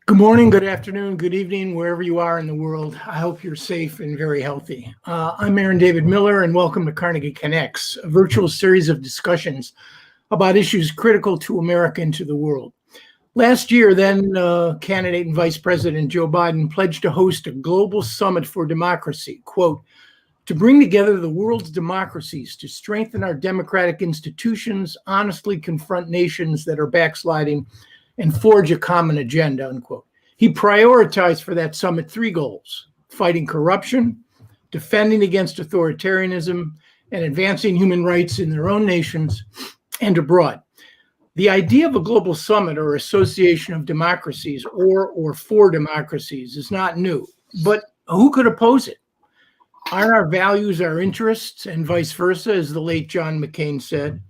Good morning, good afternoon, good evening, wherever you are in the world. I hope you're safe and very healthy. I'm Aaron David Miller, and welcome to Carnegie Connects, a virtual series of discussions about issues critical to America and to the world. Last year, then candidate and Vice President Joe Biden pledged to host a global summit for democracy, quote, to bring together the world's democracies to strengthen our democratic institutions, honestly confront nations that are backsliding, and forge a common agenda, unquote. He prioritized for that summit three goals: fighting corruption, defending against authoritarianism, and advancing human rights in their own nations and abroad. The idea of a global summit or association of democracies or for democracies is not new, but who could oppose it? Aren't our values our interests, and vice versa, as the late John McCain said?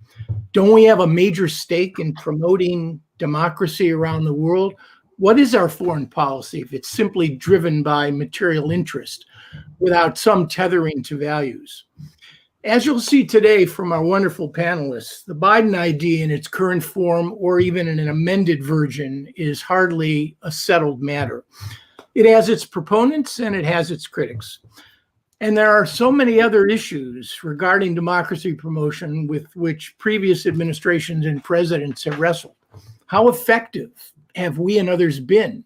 Don't we have a major stake in promoting democracy around the world? What is our foreign policy if it's simply driven by material interest without some tethering to values? As you'll see today from our wonderful panelists, the Biden idea in its current form or even in an amended version is hardly a settled matter. It has its proponents and it has its critics. And there are so many other issues regarding democracy promotion with which previous administrations and presidents have wrestled. How effective have we and others been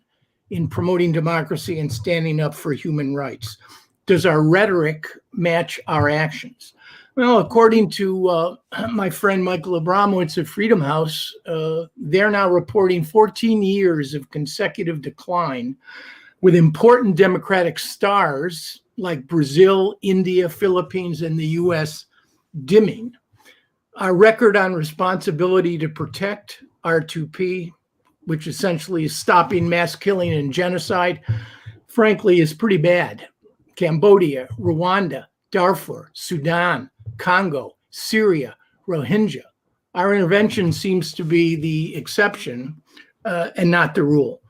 in promoting democracy and standing up for human rights? Does our rhetoric match our actions? Well, according to my friend Michael Abramowitz of Freedom House, they're now reporting 14 years of consecutive decline, with important democratic stars like Brazil, India, Philippines, and the US dimming. Our record on responsibility to protect, R2P, which essentially is stopping mass killing and genocide, frankly, is pretty bad. Cambodia, Rwanda, Darfur, Sudan, Congo, Syria, Rohingya. Our intervention seems to be the exception and not the rule.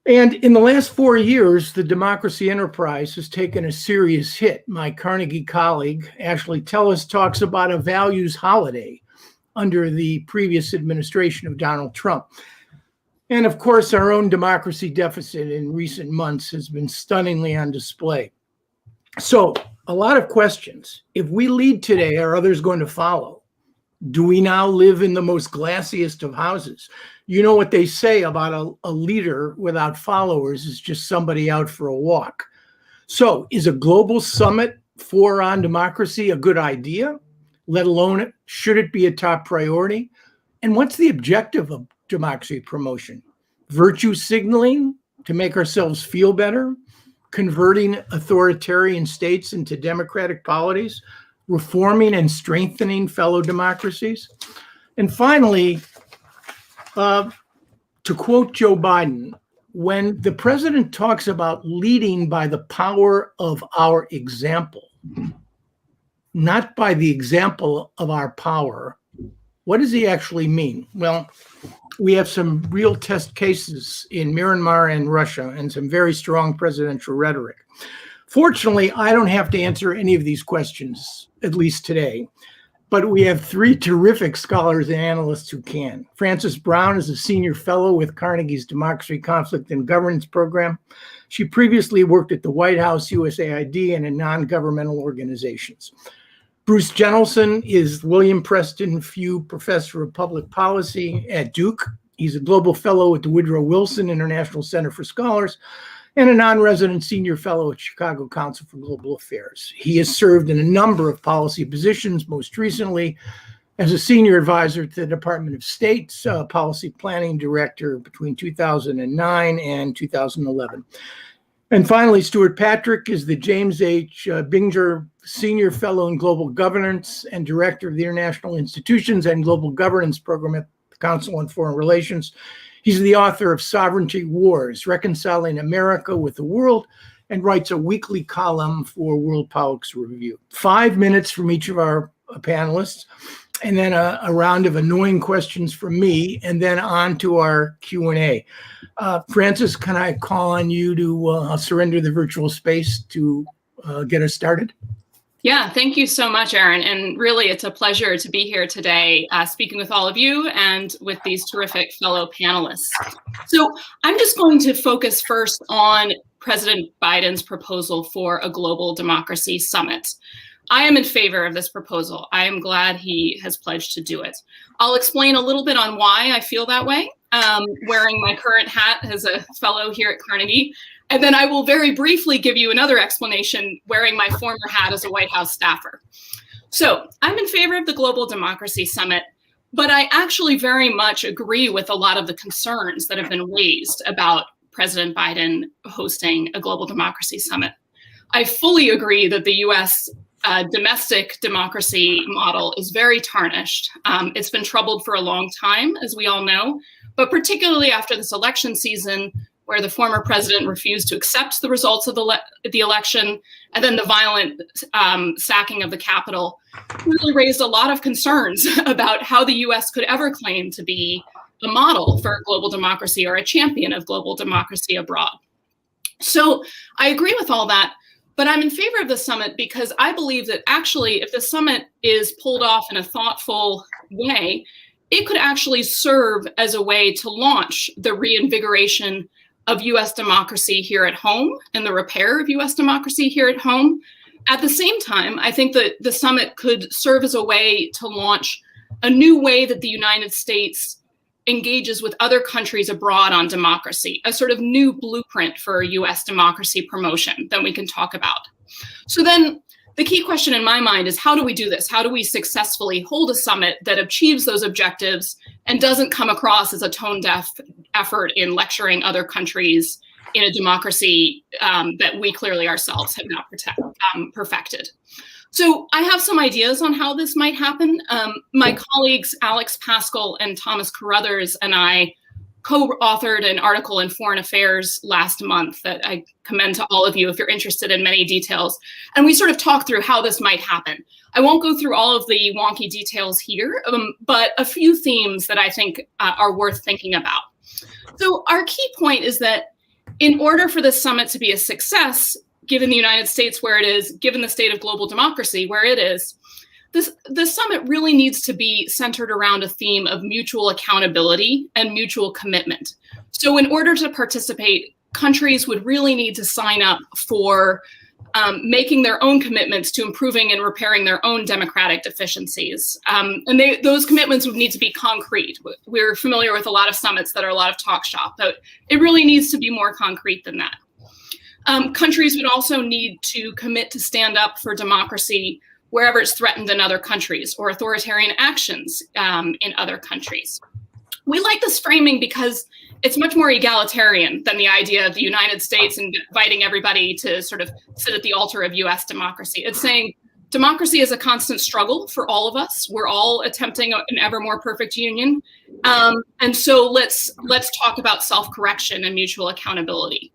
And in the last 4 years, the democracy enterprise has taken a serious hit. My Carnegie colleague, Ashley Tellis, talks about a values holiday under the previous administration of Donald Trump. And of course, our own democracy deficit in recent months has been stunningly on display. So, a lot of questions. If we lead today, are others going to follow? Do we now live in the most glassiest of houses? You know what they say about a leader without followers is just somebody out for a walk. So is a global summit on democracy a good idea? Let alone, should it be a top priority? And what's the objective of democracy promotion? Virtue signaling to make ourselves feel better? Converting authoritarian states into democratic polities? Reforming and strengthening fellow democracies? And finally, to quote Joe Biden, when the president talks about leading by the power of our example, not by the example of our power, what does he actually mean? Well, we have some real test cases in Myanmar and Russia and some very strong presidential rhetoric. Fortunately, I don't have to answer any of these questions, at least today, but we have three terrific scholars and analysts who can. Frances Brown is a senior fellow with Carnegie's Democracy, Conflict, and Governance program. She previously worked at the White House, USAID, and in non-governmental organizations. Bruce Jentleson is William Preston Few Professor of Public Policy at Duke. He's a global fellow at the Woodrow Wilson International Center for Scholars and a non-resident senior fellow at Chicago Council for Global Affairs. He has served in a number of policy positions, most recently as a senior advisor to the Department of State's policy planning director between 2009 and 2011. And finally, Stewart Patrick is the James H. Binger Senior Fellow in Global Governance and Director of the International Institutions and Global Governance Program at the Council on Foreign Relations. He's the author of Sovereignty Wars, Reconciling America with the World, and writes a weekly column for World Politics Review. 5 minutes from each of our panelists. and then a round of annoying questions from me, and then on to our Q&A. Francis, can I call on you to surrender the virtual space to get us started? Yeah, thank you so much, Aaron. And really, it's a pleasure to be here today, speaking with all of you and with these terrific fellow panelists. So I'm just going to focus first on President Biden's proposal for a global democracy summit. I am in favor of this proposal. I am glad he has pledged to do it. I'll explain a little bit on why I feel that way, wearing my current hat as a fellow here at Carnegie. And then I will very briefly give you another explanation wearing my former hat as a White House staffer. So I'm in favor of the Global Democracy Summit, but I actually very much agree with a lot of the concerns that have been raised about President Biden hosting a Global Democracy Summit. I fully agree that the US domestic democracy model is very tarnished. It's been troubled for a long time, as we all know, but particularly after this election season, where the former president refused to accept the results of the election, and then the violent sacking of the Capitol really raised a lot of concerns about how the US could ever claim to be a model for global democracy or a champion of global democracy abroad. So I agree with all that, but I'm in favor of the summit because I believe that actually if the summit is pulled off in a thoughtful way, it could actually serve as a way to launch the reinvigoration of US democracy here at home and the repair of US democracy here at home. At the same time, I think that the summit could serve as a way to launch a new way that the United States engages with other countries abroad on democracy, a sort of new blueprint for US democracy promotion that we can talk about. So then the key question in my mind is, how do we do this? How do we successfully hold a summit that achieves those objectives and doesn't come across as a tone-deaf effort in lecturing other countries in a democracy that we clearly ourselves have not perfected? So I have some ideas on how this might happen. My colleagues, Alex Pascal and Thomas Carruthers, and I co-authored an article in Foreign Affairs last month that I commend to all of you if you're interested in many details. And we sort of talked through how this might happen. I won't go through all of the wonky details here, but a few themes that I think are worth thinking about. So our key point is that in order for this summit to be a success, given the United States where it is, given the state of global democracy where it is, the summit really needs to be centered around a theme of mutual accountability and mutual commitment. So in order to participate, countries would really need to sign up for making their own commitments to improving and repairing their own democratic deficiencies. And those commitments would need to be concrete. We're familiar with a lot of summits that are a lot of talk shop, but it really needs to be more concrete than that. Countries would also need to commit to stand up for democracy wherever it's threatened in other countries or authoritarian actions in other countries. We like this framing because it's much more egalitarian than the idea of the United States inviting everybody to sort of sit at the altar of US democracy. It's saying democracy is a constant struggle for all of us. We're all attempting an ever more perfect union. And so let's talk about self-correction and mutual accountability.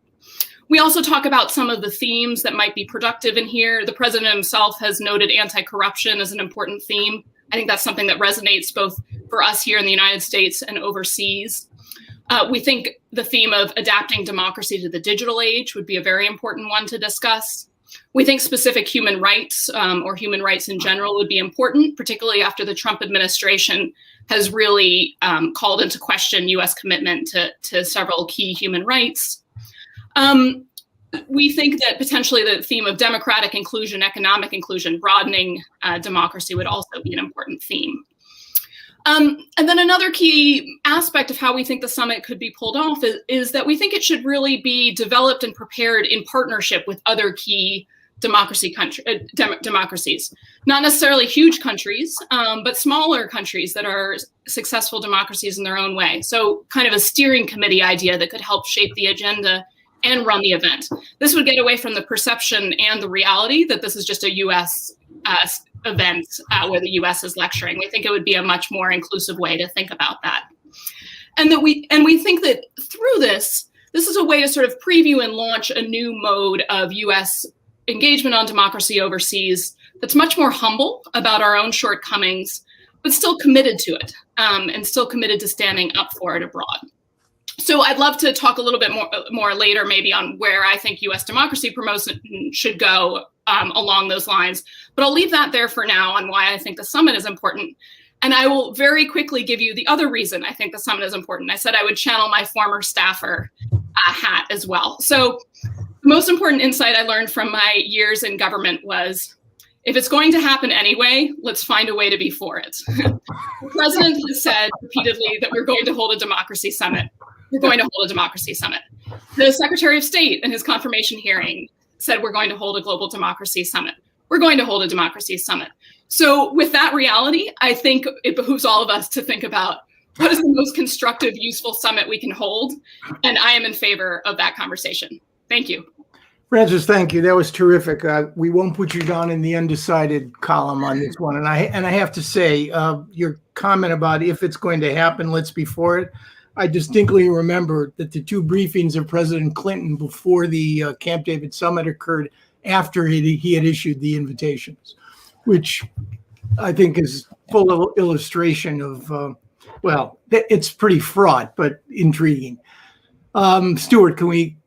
We also talk about some of the themes that might be productive in here. The president himself has noted anti-corruption as an important theme. I think that's something that resonates both for us here in the United States and overseas. We think the theme of adapting democracy to the digital age would be a very important one to discuss. We think specific human rights or human rights in general would be important, particularly after the Trump administration has really called into question US commitment to several key human rights. We think that potentially the theme of democratic inclusion, economic inclusion, broadening democracy would also be an important theme. And then another key aspect of how we think the summit could be pulled off is that we think it should really be developed and prepared in partnership with other key democracies. Not necessarily huge countries, but smaller countries that are successful democracies in their own way. So kind of a steering committee idea that could help shape the agenda and run the event. This would get away from the perception and the reality that this is just a US event where the US is lecturing. We think it would be a much more inclusive way to think about that. And we think that through this is a way to sort of preview and launch a new mode of US engagement on democracy overseas that's much more humble about our own shortcomings, but still committed to it, and still committed to standing up for it abroad. So I'd love to talk a little bit more later, maybe on where I think U.S. democracy promotion should go along those lines. But I'll leave that there for now on why I think the summit is important. And I will very quickly give you the other reason I think the summit is important. I said I would channel my former staffer hat as well. So the most important insight I learned from my years in government was, if it's going to happen anyway, let's find a way to be for it. The president has said repeatedly that we're going to hold a democracy summit. We're going to hold a democracy summit. The Secretary of State in his confirmation hearing said we're going to hold a global democracy summit. We're going to hold a democracy summit. So with that reality, I think it behooves all of us to think about what is the most constructive, useful summit we can hold. And I am in favor of that conversation. Thank you. Frances, thank you. That was terrific. We won't put you down in the undecided column on this one. And I have to say, your comment about if it's going to happen, let's be for it. I distinctly remember that the two briefings of President Clinton before the Camp David summit occurred after he had issued the invitations, which I think is full illustration of, well, it's pretty fraught, but intriguing. Stewart, can we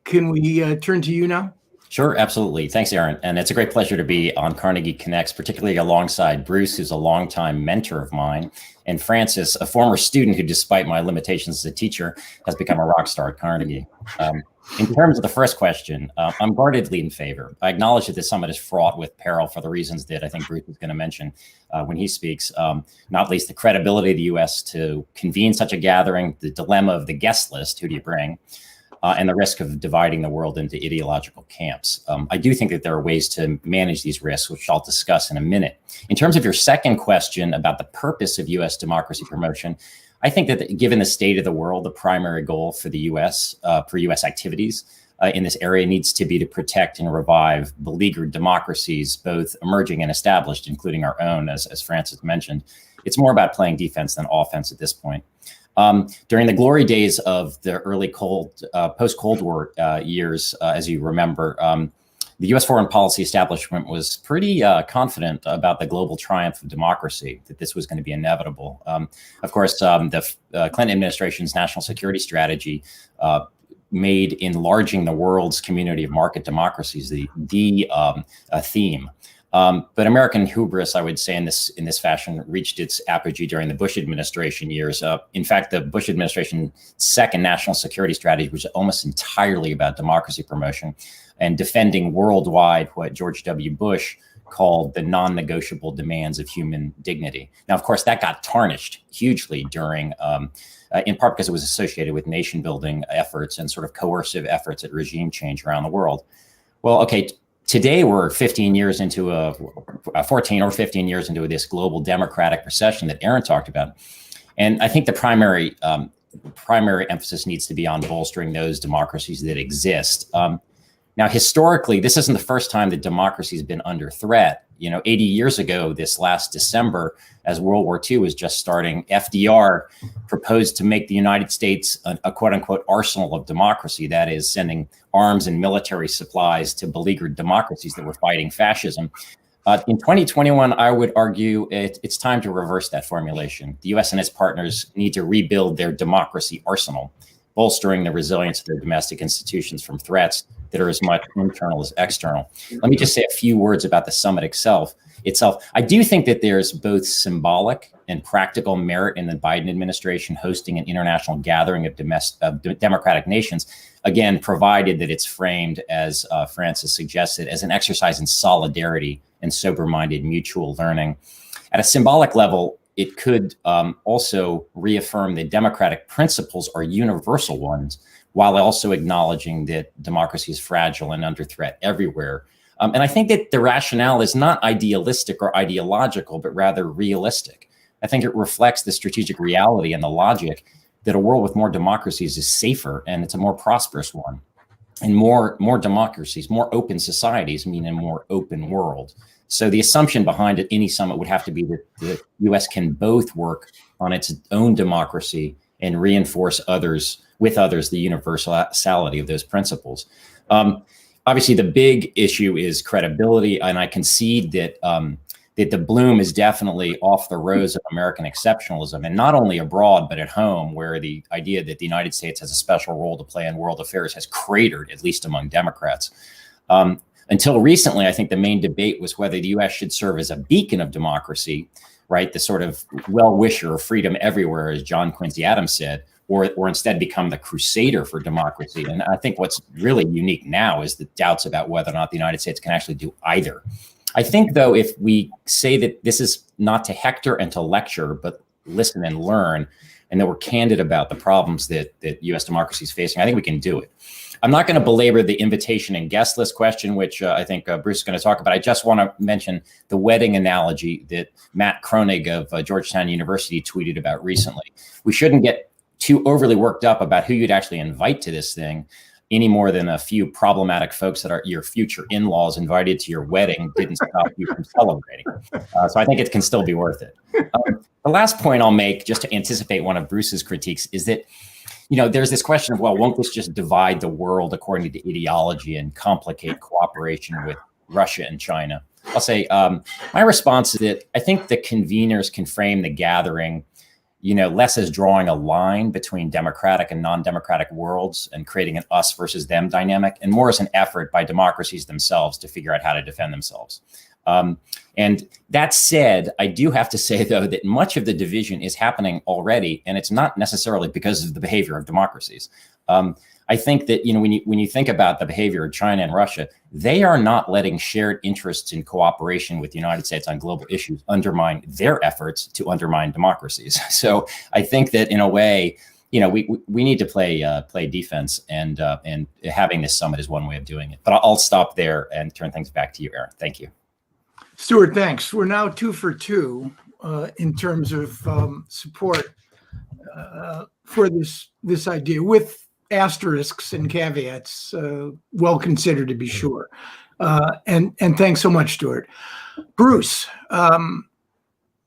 turn to you now? Sure, absolutely. Thanks, Aaron. And it's a great pleasure to be on Carnegie Connects, particularly alongside Bruce, who's a longtime mentor of mine, and Frances, a former student who, despite my limitations as a teacher, has become a rock star at Carnegie. In terms of the first question, I'm guardedly in favor. I acknowledge that this summit is fraught with peril for the reasons that I think Bruce is going to mention when he speaks, not least the credibility of the U.S. to convene such a gathering, the dilemma of the guest list, who do you bring? And the risk of dividing the world into ideological camps. I do think that there are ways to manage these risks, which I'll discuss in a minute. In terms of your second question about the purpose of U.S. democracy promotion, I think that given the state of the world, the primary goal for the U.S., for U.S. activities in this area needs to be to protect and revive beleaguered democracies, both emerging and established, including our own, as Frances mentioned. It's more about playing defense than offense at this point. During the glory days of the early post-Cold War years, as you remember, the U.S. foreign policy establishment was pretty confident about the global triumph of democracy, that this was going to be inevitable. Of course, the Clinton administration's national security strategy made enlarging the world's community of market democracies the theme. But American hubris, I would say, in this fashion, reached its apogee during the Bush administration years. In fact, the Bush administration's second national security strategy was almost entirely about democracy promotion and defending worldwide what George W. Bush called the non-negotiable demands of human dignity. Now, of course, that got tarnished hugely during, in part because it was associated with nation-building efforts and sort of coercive efforts at regime change around the world. Well, okay. Today, we're 15 years into 14 or 15 years into this global democratic recession that Aaron talked about. And I think the primary emphasis needs to be on bolstering those democracies that exist. Now, historically, this isn't the first time that democracy has been under threat. 80 years ago, this last December, as World War II was just starting, FDR proposed to make the United States a quote unquote arsenal of democracy. That is, sending arms and military supplies to beleaguered democracies that were fighting fascism. In 2021, I would argue it's time to reverse that formulation. The US and its partners need to rebuild their democracy arsenal, bolstering the resilience of their domestic institutions from threats that are as much internal as external. Let me just say a few words about the summit itself. I do think that there's both symbolic and practical merit in the Biden administration hosting an international gathering of democratic nations, again, provided that it's framed, as Frances suggested, as an exercise in solidarity and sober-minded mutual learning. At a symbolic level, it could also reaffirm that democratic principles are universal ones, while also acknowledging that democracy is fragile and under threat everywhere. And I think that the rationale is not idealistic or ideological, but rather realistic. I think it reflects the strategic reality and the logic that a world with more democracies is safer and it's a more prosperous one. And more democracies, more open societies mean a more open world. So the assumption behind it, any summit would have to be that the US can both work on its own democracy and reinforce with others the universality of those principles. Obviously, the big issue is credibility, and I concede that that the bloom is definitely off the rose of American exceptionalism, and not only abroad, but at home, where the idea that the United States has a special role to play in world affairs has cratered, at least among Democrats. Until recently, I think the main debate was whether the US should serve as a beacon of democracy, right? The sort of well-wisher of freedom everywhere, as John Quincy Adams said, or instead become the crusader for democracy. And I think what's really unique now is the doubts about whether or not the United States can actually do either. I think, though, if we say that this is not to hector and to lecture, but listen and learn, and that we're candid about the problems that US democracy is facing, I think we can do it. I'm not going to belabor the invitation and guest list question, which I think Bruce is going to talk about. I just want to mention the wedding analogy that Matt Kronig of Georgetown University tweeted about recently. We shouldn't get too overly worked up about who you'd actually invite to this thing, any more than a few problematic folks that are your future in-laws invited to your wedding didn't stop you from celebrating. So I think it can still be worth it. The last point I'll make, just to anticipate one of Bruce's critiques, is that there's this question of, well, won't this just divide the world according to ideology and complicate cooperation with Russia and China? I'll say my response is that I think the conveners can frame the gathering, less as drawing a line between democratic and non-democratic worlds and creating an us versus them dynamic, and more as an effort by democracies themselves to figure out how to defend themselves. And that said, I do have to say, though, that much of the division is happening already, and it's not necessarily because of the behavior of democracies. I think that, when you think about the behavior of China and Russia, they are not letting shared interests in cooperation with the United States on global issues undermine their efforts to undermine democracies. So I think that, in a way, we need to play defense, and having this summit is one way of doing it. But I'll stop there and turn things back to you, Aaron. Thank you. Stewart, thanks. We're now 2 for 2 in terms of support for this idea, with asterisks and caveats, well considered to be sure. And thanks so much, Stewart. Bruce,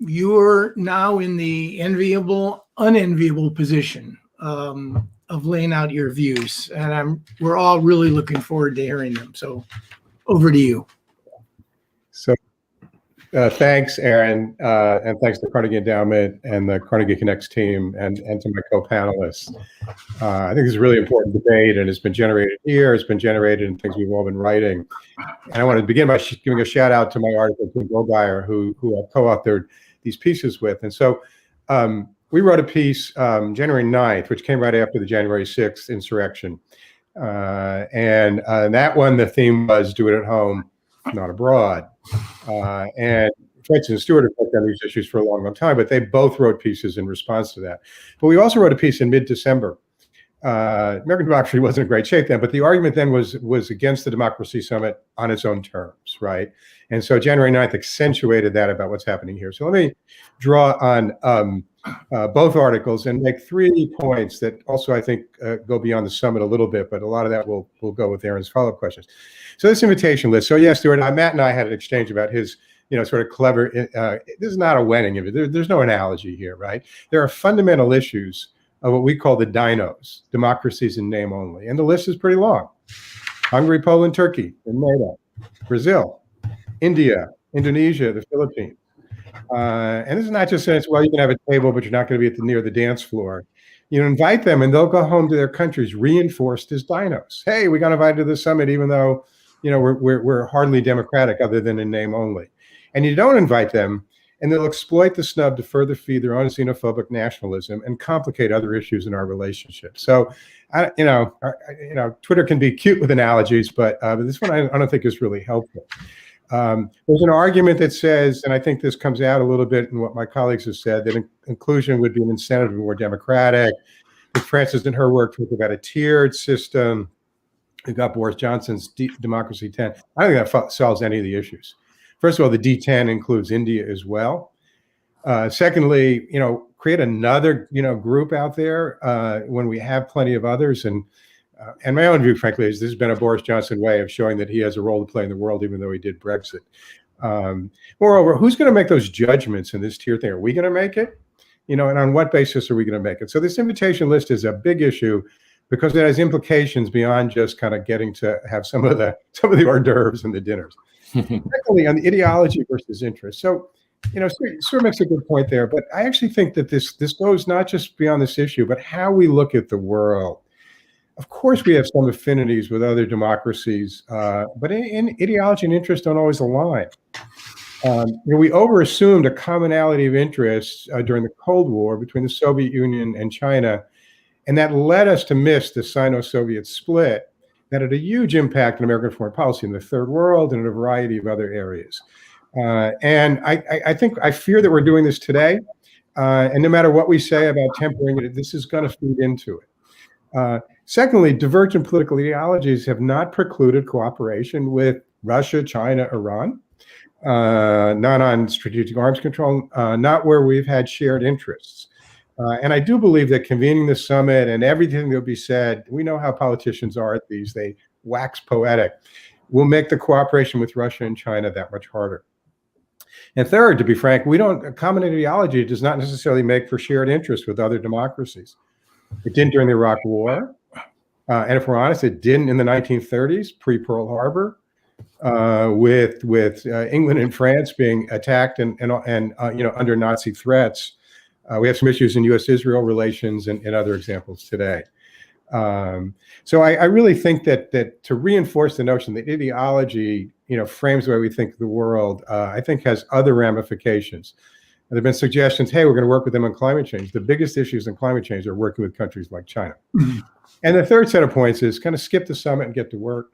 you're now in the unenviable position of laying out your views, and we're all really looking forward to hearing them. So over to you. So thanks, Aaron, and thanks to Carnegie Endowment and the Carnegie Connects team, and to my co-panelists. I think this is a really important debate, and it's been generated here. It's been generated in things we've all been writing. And I want to begin by giving a shout out to my article, Tim Goldgeyer, who I co-authored these pieces with. And so we wrote a piece January 9th, which came right after the January 6th insurrection. And that one, the theme was do it at home, not abroad. And Francis and Stewart have worked on these issues for a long, long time, but they both wrote pieces in response to that. But we also wrote a piece in mid-December. American democracy wasn't in great shape then, but the argument then was against the Democracy Summit on its own terms, right? And so January 9th accentuated that about what's happening here. So let me draw on both articles and make 3 points that also, I think, go beyond the summit a little bit, but a lot of that will go with Aaron's follow-up questions. So this invitation list. So yes, Stewart, Matt and I had an exchange about his, sort of clever, this is not a wedding. There's no analogy here, right? There are fundamental issues of what we call the dinos, democracies in name only. And the list is pretty long. Hungary, Poland, Turkey, and NATO, Brazil, India, Indonesia, the Philippines. And this is not just saying, well, you can have a table, but you're not going to be near the dance floor. You invite them and they'll go home to their countries reinforced as dinos. Hey, we got invited to the summit, even though, we're hardly democratic other than in name only. And you don't invite them, and they'll exploit the snub to further feed their own xenophobic nationalism and complicate other issues in our relationship. So, Twitter can be cute with analogies, but this one I don't think is really helpful. There's an argument that says, and I think this comes out a little bit in what my colleagues have said, that inclusion would be an incentive to be more democratic. Frances, in her work, talked about a tiered system. We've got Boris Johnson's Democracy 10. I don't think that solves any of the issues. First of all, the D10 includes India as well. Secondly, create another, group out there when we have plenty of others. And my own view, frankly, is this has been a Boris Johnson way of showing that he has a role to play in the world, even though he did Brexit. Moreover, who's going to make those judgments in this tier thing? Are we going to make it? And on what basis are we going to make it? So this invitation list is a big issue, because it has implications beyond just kind of getting to have some of the hors d'oeuvres and the dinners. Secondly, on the ideology versus interest. So, Stewart makes a good point there, but I actually think that this goes not just beyond this issue, but how we look at the world. Of course, we have some affinities with other democracies, but in ideology and interest don't always align. We overassumed a commonality of interests during the Cold War between the Soviet Union and China, and that led us to miss the Sino-Soviet split that had a huge impact on American foreign policy in the Third World and in a variety of other areas. And I fear that we're doing this today, and no matter what we say about tempering it, this is going to feed into it. Secondly, divergent political ideologies have not precluded cooperation with Russia, China, Iran, not on strategic arms control, not where we've had shared interests. And I do believe that convening the summit and everything that will be said, we know how politicians are at these, they wax poetic, will make the cooperation with Russia and China that much harder. And third, to be frank, common ideology does not necessarily make for shared interest with other democracies. It didn't during the Iraq War. And if we're honest, it didn't in the 1930s, pre-Pearl Harbor, with England and France being attacked and under Nazi threats. We have some issues in U.S.-Israel relations and other examples today. So I really think that to reinforce the notion that ideology, frames the way we think of the world, I think has other ramifications. There have been suggestions, hey, we're going to work with them on climate change. The biggest issues in climate change are working with countries like China. Mm-hmm. And the third set of points is kind of skip the summit and get to work.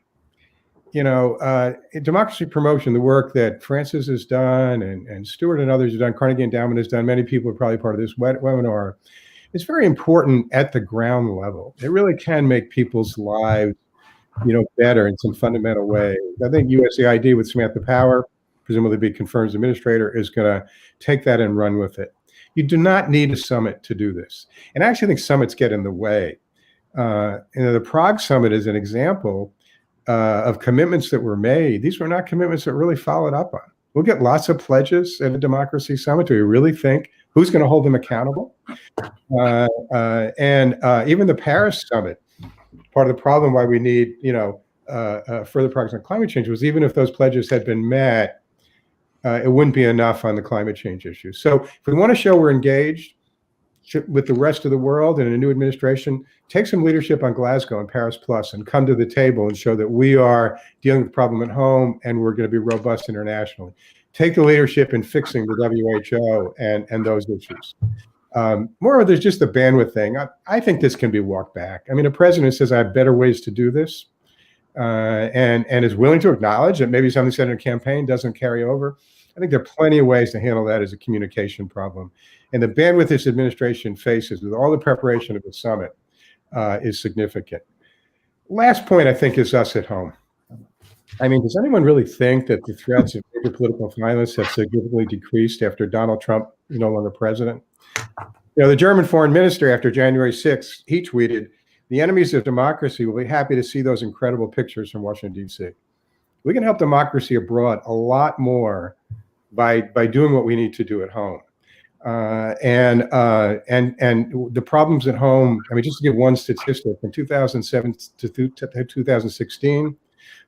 Democracy promotion, the work that Francis has done and Stewart and others have done, Carnegie Endowment has done, many people are probably part of this webinar. It's very important at the ground level. It really can make people's lives, better in some fundamental way. I think USAID with Samantha Power, presumably be confirmed as administrator, is going to take that and run with it. You do not need a summit to do this. And I actually think summits get in the way. The Prague summit is an example of commitments that were made. These were not commitments that really followed up on. We'll get lots of pledges at a democracy summit. Do we really think who's going to hold them accountable? And even the Paris summit, part of the problem why we need, further progress on climate change was even if those pledges had been met, it wouldn't be enough on the climate change issue. So if we want to show we're engaged with the rest of the world and a new administration, take some leadership on Glasgow and Paris Plus and come to the table and show that we are dealing with the problem at home and we're going to be robust internationally. Take the leadership in fixing the WHO and those issues. Moreover, there's just the bandwidth thing. I think this can be walked back. I mean, a president says, I have better ways to do this, and is willing to acknowledge that maybe something said in a campaign doesn't carry over. I think there are plenty of ways to handle that as a communication problem. And the bandwidth this administration faces with all the preparation of the summit is significant. Last point, I think, is us at home. I mean, does anyone really think that the threats of major political violence have significantly decreased after Donald Trump is no longer president? The German foreign minister after January 6th, he tweeted, "The enemies of democracy will be happy to see those incredible pictures from Washington, D.C." We can help democracy abroad a lot more by doing what we need to do at home. And the problems at home, I mean, just to give one statistic, from 2007 to 2016,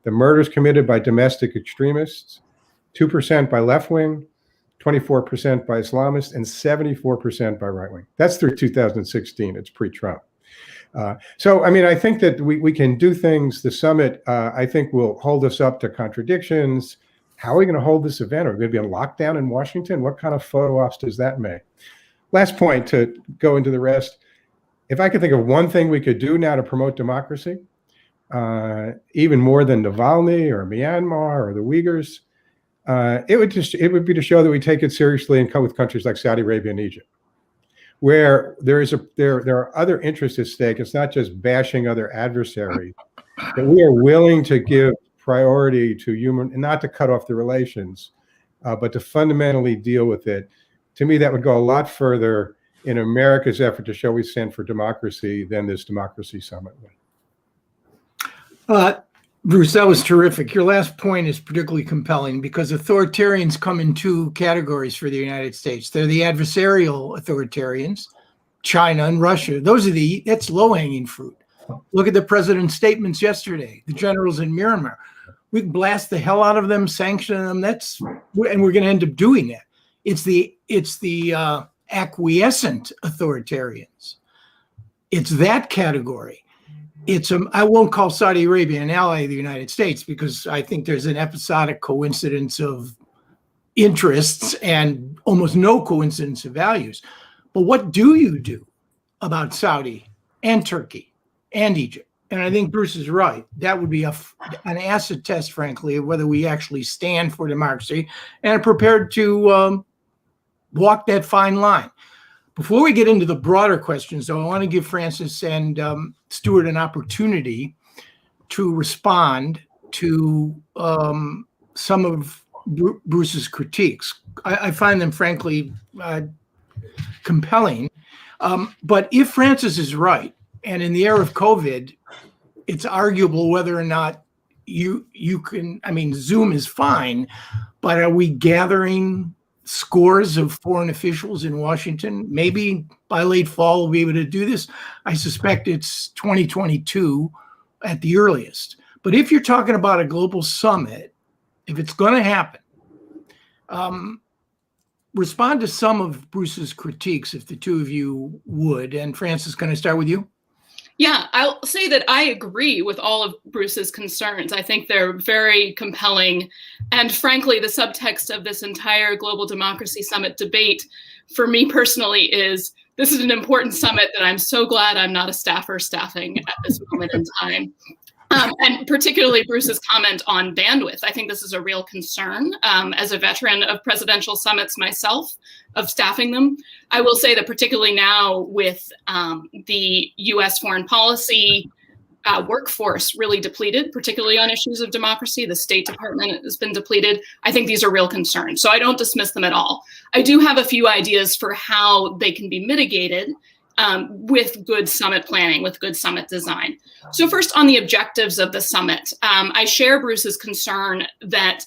the murders committed by domestic extremists, 2% by left-wing, 24% by Islamists, and 74% by right-wing. That's through 2016. It's pre-Trump. So, I mean, I think that we can do things. The summit, I think, will hold us up to contradictions. How are we going to hold this event? Are we going to be on lockdown in Washington? What kind of photo ops does that make? Last point to go into the rest. If I could think of one thing we could do now to promote democracy, even more than Navalny or Myanmar or the Uyghurs, it would be to show that we take it seriously and come with countries like Saudi Arabia and Egypt, where there are other interests at stake. It's not just bashing other adversaries, but we are willing to give priority to human, and not to cut off the relations, but to fundamentally deal with it. To me, that would go a lot further in America's effort to show we stand for democracy than this democracy summit would. Bruce, that was terrific. Your last point is particularly compelling because authoritarians come in two categories for the United States. They're the adversarial authoritarians, China and Russia. That's low-hanging fruit. Look at the president's statements yesterday, the generals in Myanmar. We blast the hell out of them, sanction them. And we're going to end up doing that. It's the acquiescent authoritarians. It's that category. I won't call Saudi Arabia an ally of the United States because I think there's an episodic coincidence of interests and almost no coincidence of values. But what do you do about Saudi and Turkey and Egypt? And I think Bruce is right. That would be an acid test, frankly, of whether we actually stand for democracy and are prepared to walk that fine line. Before we get into the broader questions, though, I want to give Francis and Stewart an opportunity to respond to some of Bruce's critiques. I find them, frankly, compelling. But if Francis is right, and in the era of COVID, it's arguable whether or not you can, I mean, Zoom is fine, but are we gathering scores of foreign officials in Washington? Maybe by late fall we'll be able to do this. I suspect it's 2022 at the earliest. But if you're talking about a global summit, if it's going to happen, respond to some of Bruce's critiques, if the two of you would. And Francis, can I start with you? Yeah, I'll say that I agree with all of Bruce's concerns. I think they're very compelling. And frankly, the subtext of this entire Global Democracy Summit debate, for me personally, is this is an important summit that I'm so glad I'm not a staffer staffing at this moment in time. And particularly Bruce's comment on bandwidth. I think this is a real concern. As a veteran of presidential summits myself, of staffing them, I will say that particularly now with the US foreign policy workforce really depleted, particularly on issues of democracy, the State Department has been depleted. I think these are real concerns. So I don't dismiss them at all. I do have a few ideas for how they can be mitigated with good summit planning, with good summit design. So first, on the objectives of the summit, I share Bruce's concern that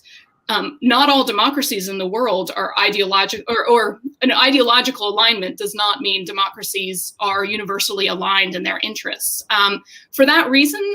not all democracies in the world are ideological, or an ideological alignment does not mean democracies are universally aligned in their interests. For that reason,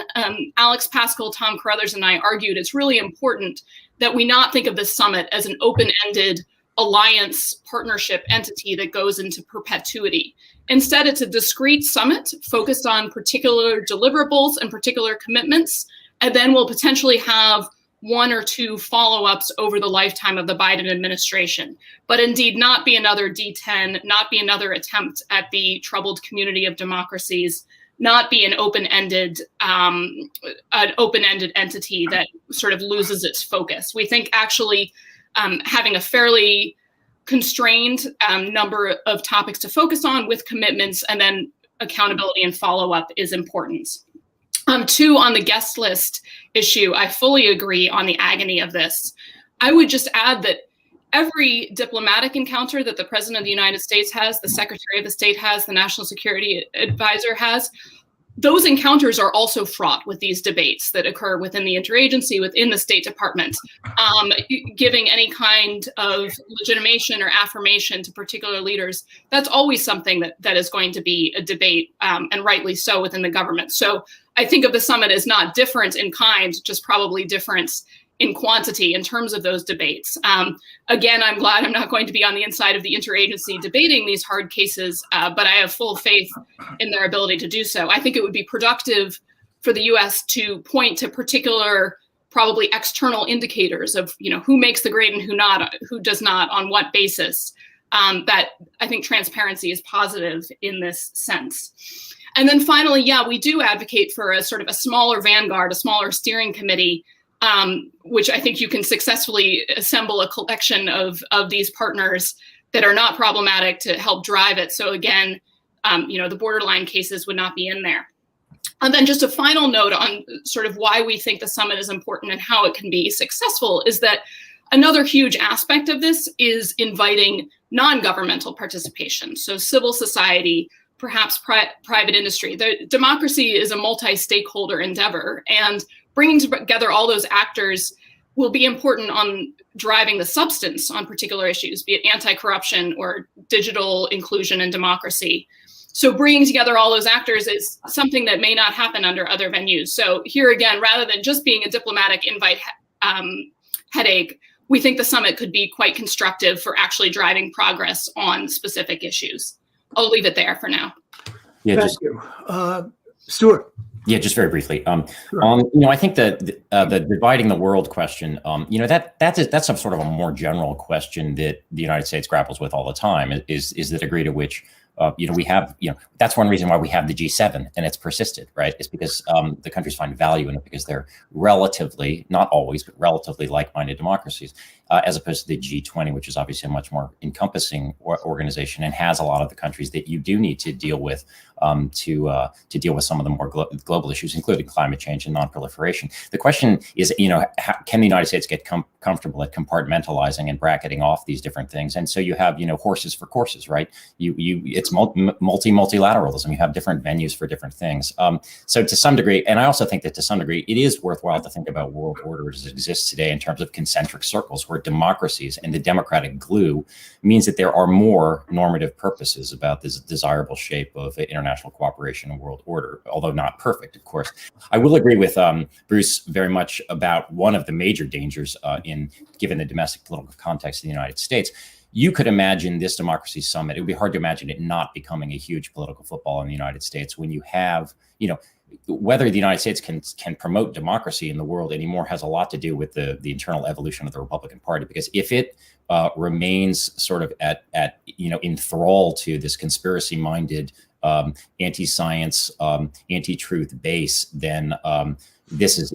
Alex Pascal, Tom Carruthers, and I argued it's really important that we not think of this summit as an open-ended alliance partnership entity that goes into perpetuity. Instead, it's a discrete summit focused on particular deliverables and particular commitments, and then we'll potentially have one or two follow-ups over the lifetime of the Biden administration, but indeed not be another D10, not be another attempt at the troubled community of democracies, not be an open-ended entity that sort of loses its focus. We think actually having a fairly constrained number of topics to focus on with commitments and then accountability and follow-up is important. Two, on the guest list issue, I fully agree on the agony of this. I would just add that every diplomatic encounter that the President of the United States has, the Secretary of the State has, the National Security Advisor has, those encounters are also fraught with these debates that occur within the interagency, within the State Department, giving any kind of legitimation or affirmation to particular leaders. That's always something that is going to be a debate, and rightly so, within the government. So I think of the summit as not different in kind, just probably difference in quantity in terms of those debates. Again, I'm glad I'm not going to be on the inside of the interagency debating these hard cases, but I have full faith in their ability to do so. I think it would be productive for the US to point to particular, probably external indicators of, who makes the grade and who does not, on what basis. That I think transparency is positive in this sense. And then finally, yeah, we do advocate for a sort of a smaller vanguard, a smaller steering committee, which I think you can successfully assemble a collection of these partners that are not problematic to help drive it. So again, the borderline cases would not be in there. And then just a final note on sort of why we think the summit is important and how it can be successful is that another huge aspect of this is inviting non-governmental participation. So civil society, perhaps private industry. The democracy is a multi-stakeholder endeavor, and bringing together all those actors will be important on driving the substance on particular issues, be it anti-corruption or digital inclusion and democracy. So bringing together all those actors is something that may not happen under other venues. So here again, rather than just being a diplomatic invite headache, we think the summit could be quite constructive for actually driving progress on specific issues. I'll leave it there for now. Yeah, Thank you. Stewart. Yeah, just very briefly. Sure. I think that the dividing the world question, that's a sort of a more general question that the United States grapples with all the time. Is the degree to which we have, that's one reason why we have the G7 and it's persisted, right? It's because the countries find value in it because they're relatively, not always, but relatively like-minded democracies, as opposed to the G20, which is obviously a much more encompassing organization and has a lot of the countries that you do need to deal with to deal with some of the more global issues, including climate change and non-proliferation. The question is, can the United States get comfortable at compartmentalizing and bracketing off these different things? And so you have, horses for courses, right? It's multilateralism. You have different venues for different things. So to some degree, and I also think that to some degree, it is worthwhile to think about world orders that exist today in terms of concentric circles where democracies and the democratic glue means that there are more normative purposes about this desirable shape of international cooperation and world order, although not perfect, of course. I will agree with Bruce very much about one of the major dangers given the domestic political context of the United States. You could imagine this democracy summit. It would be hard to imagine it not becoming a huge political football in the United States when you have, whether the United States can promote democracy in the world anymore has a lot to do with the internal evolution of the Republican Party. Because if it remains sort of at enthralled to this conspiracy-minded, anti-science, anti-truth base, then this is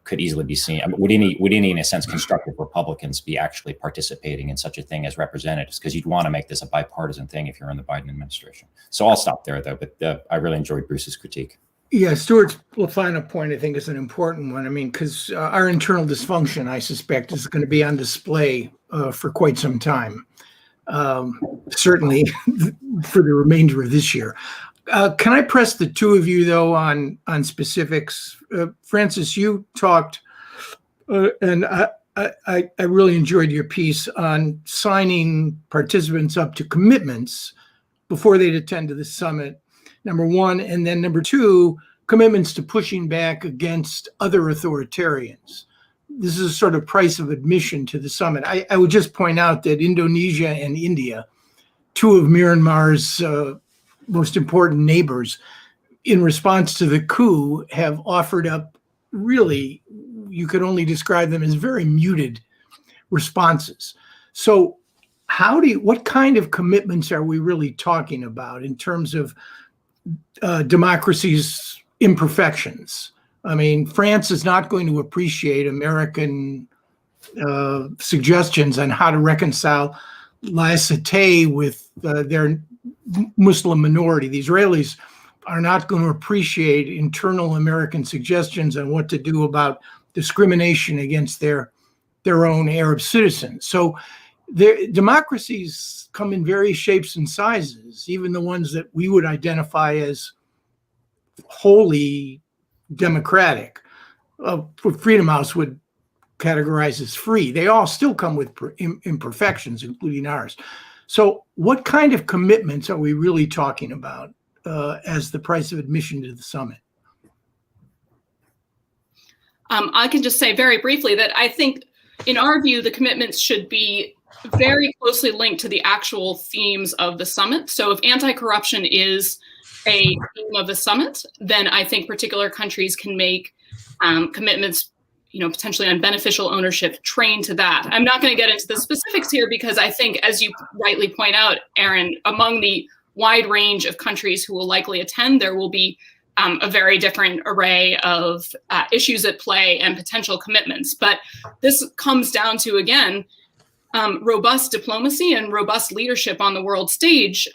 could easily be seen. I mean, would any in a sense constructive Republicans be actually participating in such a thing as representatives? Because you'd want to make this a bipartisan thing if you're in the Biden administration. So I'll stop there though. But I really enjoyed Bruce's critique. Yeah, Stewart's final point, I think, is an important one. I mean, because our internal dysfunction, I suspect, is going to be on display for quite some time, certainly for the remainder of this year. Can I press the two of you, though, on specifics? Francis, you talked, and I really enjoyed your piece on signing participants up to commitments before they'd attend to the summit, number one. And then number two, commitments to pushing back against other authoritarians. This is a sort of price of admission to the summit. I would just point out that Indonesia and India, two of Myanmar's most important neighbors, in response to the coup, have offered up really, you could only describe them as very muted responses. So what kind of commitments are we really talking about in terms of democracy's imperfections? I mean, France is not going to appreciate American suggestions on how to reconcile laïcité with their Muslim minority. The Israelis are not going to appreciate internal American suggestions on what to do about discrimination against their own Arab citizens. So democracies come in various shapes and sizes, even the ones that we would identify as wholly democratic. Freedom House would categorize as free. They all still come with imperfections, including ours. So what kind of commitments are we really talking about as the price of admission to the summit? I can just say very briefly that I think, in our view, the commitments should be very closely linked to the actual themes of the summit. So if anti-corruption is a theme of the summit, then I think particular countries can make commitments, potentially on beneficial ownership trained to that. I'm not going to get into the specifics here because I think, as you rightly point out, Aaron, among the wide range of countries who will likely attend, there will be a very different array of issues at play and potential commitments. But this comes down to, again, robust diplomacy and robust leadership on the world stage,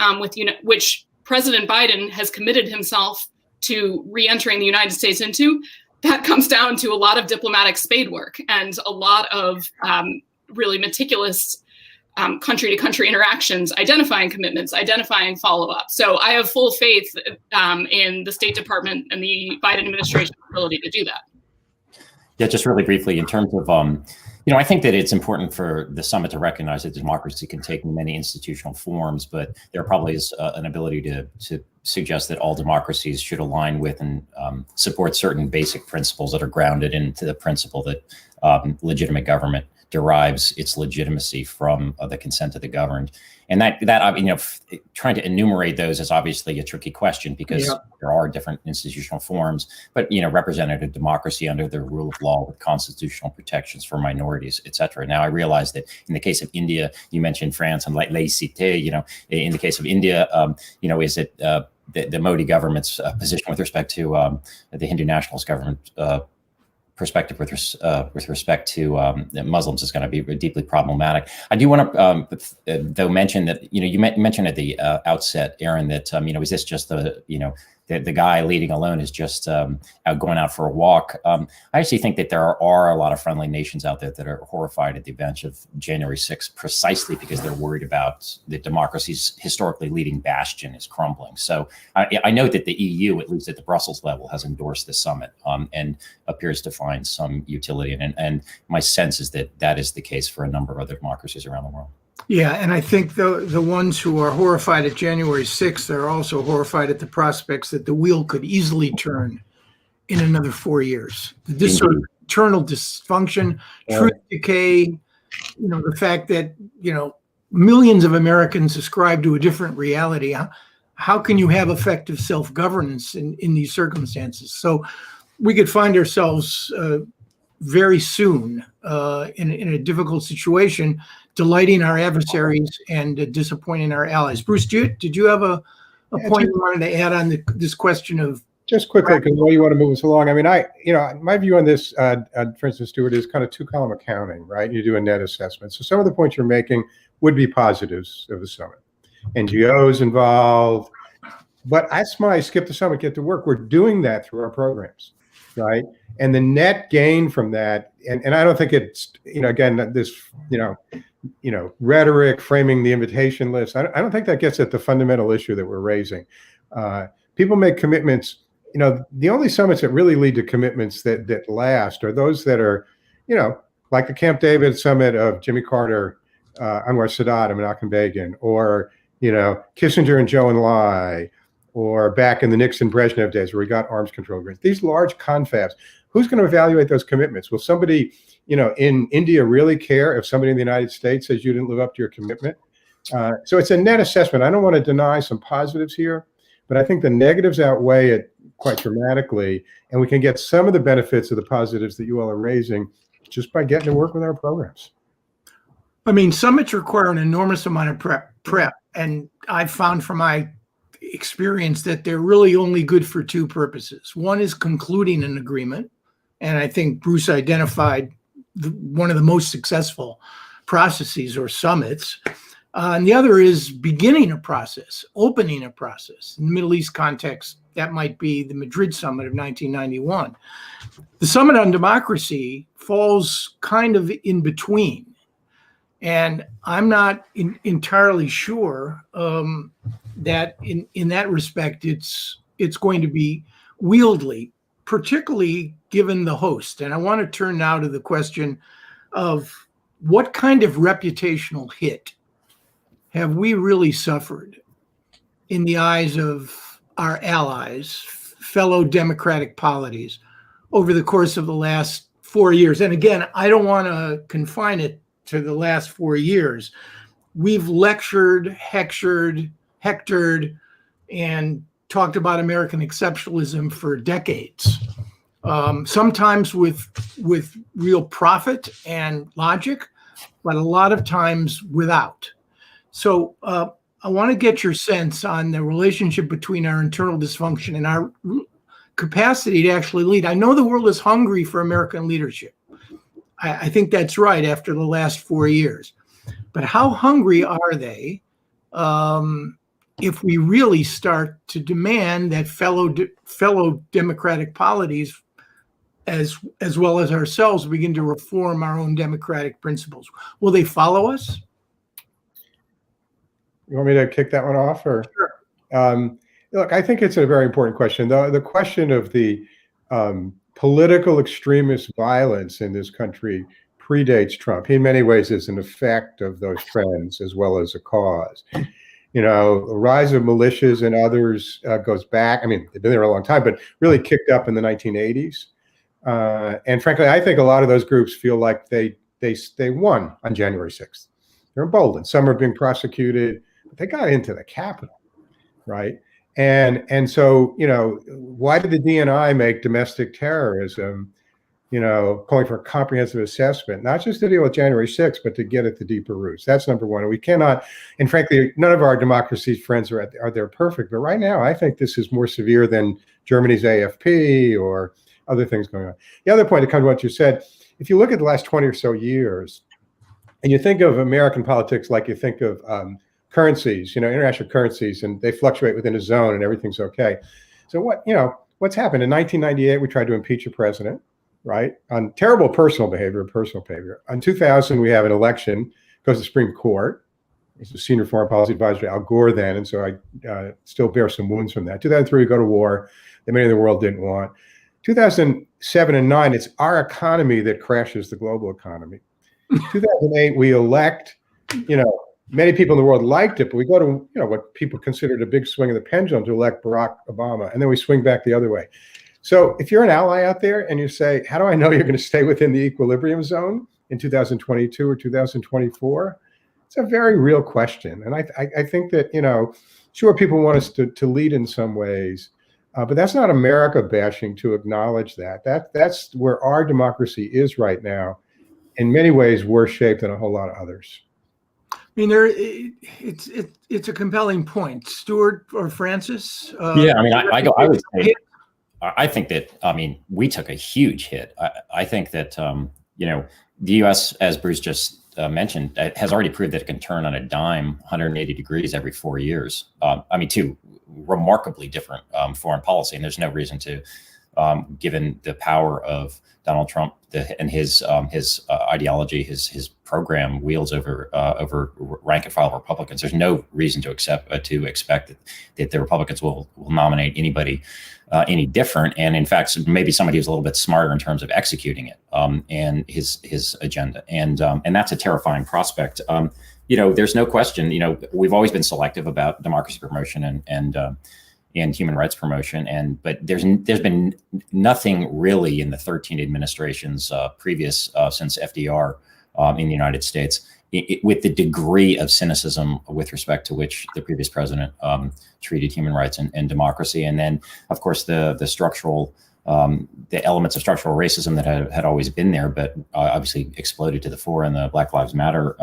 which President Biden has committed himself to re-entering the United States into. That comes down to a lot of diplomatic spade work and a lot of really meticulous country-to-country interactions, identifying commitments, identifying follow-up. So I have full faith in the State Department and the Biden administration's ability to do that. Yeah, just really briefly, in terms of, I think that it's important for the summit to recognize that democracy can take many institutional forms, but there probably is an ability to suggest that all democracies should align with and support certain basic principles that are grounded into the principle that legitimate government derives its legitimacy from the consent of the governed. And that trying to enumerate those is obviously a tricky question because there are different institutional forms, but representative democracy under the rule of law with constitutional protections for minorities, et cetera. Now, I realize that in the case of India, you mentioned France and laïcité. In the case of India, is it the Modi government's position with respect to the Hindu nationalist government perspective with respect to Muslims is going to be deeply problematic. I do want to though mention that you mentioned at the outset, Aaron, that is this just the guy leading alone is just going out for a walk. I actually think that there are a lot of friendly nations out there that are horrified at the events of January 6th, precisely because they're worried about the democracy's historically leading bastion is crumbling. So I know that the EU, at least at the Brussels level, has endorsed this summit and appears to find some utility in it. And my sense is that that is the case for a number of other democracies around the world. Yeah, and I think the ones who are horrified at January 6th are also horrified at the prospects that the wheel could easily turn in another 4 years. This sort of internal dysfunction, truth decay, the fact that, millions of Americans ascribe to a different reality. How can you have effective self-governance in these circumstances? So we could find ourselves very soon in a difficult situation, delighting our adversaries and disappointing our allies. Bruce, did you have a point you wanted to add on this question of? Just quickly, because you want to move us along. I mean, my view on this, for instance, Stewart, is kind of two-column accounting, right? You do a net assessment. So some of the points you're making would be positives of the summit. NGOs involved, but that's why I skip the summit, get to work. We're doing that through our programs, right? And the net gain from that, and I don't think it's, again, this, rhetoric, framing the invitation list. I don't think that gets at the fundamental issue that we're raising. People make commitments. The only summits that really lead to commitments that last are those that are, like the Camp David summit of Jimmy Carter, Anwar Sadat, and Menachem Begin, or, Kissinger and Zhou Enlai, or back in the Nixon-Brezhnev days where we got arms control agreements. These large confabs, who's going to evaluate those commitments? Will somebody, in India really care if somebody in the United States says you didn't live up to your commitment? So it's a net assessment. I don't want to deny some positives here, but I think the negatives outweigh it quite dramatically, and we can get some of the benefits of the positives that you all are raising just by getting to work with our programs. I mean, summits require an enormous amount of prep, and I've found from my experience that they're really only good for two purposes. One is concluding an agreement, and I think Bruce identified one of the most successful processes or summits. And the other is beginning a process, opening a process. In the Middle East context, that might be the Madrid summit of 1991. The Summit on Democracy falls kind of in between. And I'm not entirely sure that in that respect, it's going to be wieldy, particularly given the host. And I want to turn now to the question of what kind of reputational hit have we really suffered in the eyes of our allies, fellow democratic polities, over the course of the last 4 years? And again, I don't want to confine it to the last 4 years. We've lectured, hectored, and talked about American exceptionalism for decades, sometimes with real profit and logic, but a lot of times without. So I want to get your sense on the relationship between our internal dysfunction and our capacity to actually lead. I know the world is hungry for American leadership. I think that's right after the last 4 years. But how hungry are they if we really start to demand that fellow democratic polities, as well as ourselves, begin to reform our own democratic principles? Will they follow us? You want me to kick that one off? Or Sure. Look, I think it's a very important question. The question of the political extremist violence in this country predates Trump. He in many ways is an effect of those trends as well as a cause. The rise of militias and others goes back. I mean, they've been there a long time, but really kicked up in the 1980s. And frankly, I think a lot of those groups feel like they won on January 6th. They're emboldened. Some are being prosecuted, but they got into the Capitol, right? And so, why did the DNI make domestic terrorism, calling for a comprehensive assessment, not just to deal with January 6th, but to get at the deeper roots? That's number one. And we cannot, and frankly, none of our democracy's friends are there perfect. But right now, I think this is more severe than Germany's AFP or other things going on. The other point to come to what you said, if you look at the last 20 or so years, and you think of American politics like you think of currencies, international currencies, and they fluctuate within a zone and everything's okay. So what's happened? In 1998, we tried to impeach a president, right? On terrible personal behavior. In 2000, we have an election, goes to the Supreme Court. He's a senior foreign policy advisor to Al Gore then, and so I still bear some wounds from that. 2003, we go to war that many of the world didn't want. 2007 and 2009, it's our economy that crashes the global economy. 2008, we elect, many people in the world liked it, but we go to, what people considered a big swing of the pendulum to elect Barack Obama, and then we swing back the other way. So if you're an ally out there and you say, how do I know you're going to stay within the equilibrium zone in 2022 or 2024? It's a very real question. And I think that, sure, people want us to lead in some ways, but that's not America bashing to acknowledge that. That's where our democracy is right now, in many ways worse shape than a whole lot of others. I mean, it's a compelling point. Stewart or Francis? Yeah, I mean, I would say, I think that, we took a huge hit. I think that, the U.S., as Bruce just mentioned, has already proved that it can turn on a dime 180 degrees every 4 years. Two remarkably different foreign policy, and there's no reason to, given the power of Donald Trump and his ideology, his program wields over rank and file Republicans. There's no reason to expect that the Republicans will nominate anybody any different. And in fact, maybe somebody who's a little bit smarter in terms of executing it and his agenda. And that's a terrifying prospect. There's no question. We've always been selective about democracy promotion and human rights promotion, but there's been nothing really in the 13 administrations previous since FDR in the United States, with the degree of cynicism with respect to which the previous president treated human rights and democracy, and then of course the structural the elements of structural racism that had always been there, but obviously exploded to the fore in the Black Lives Matter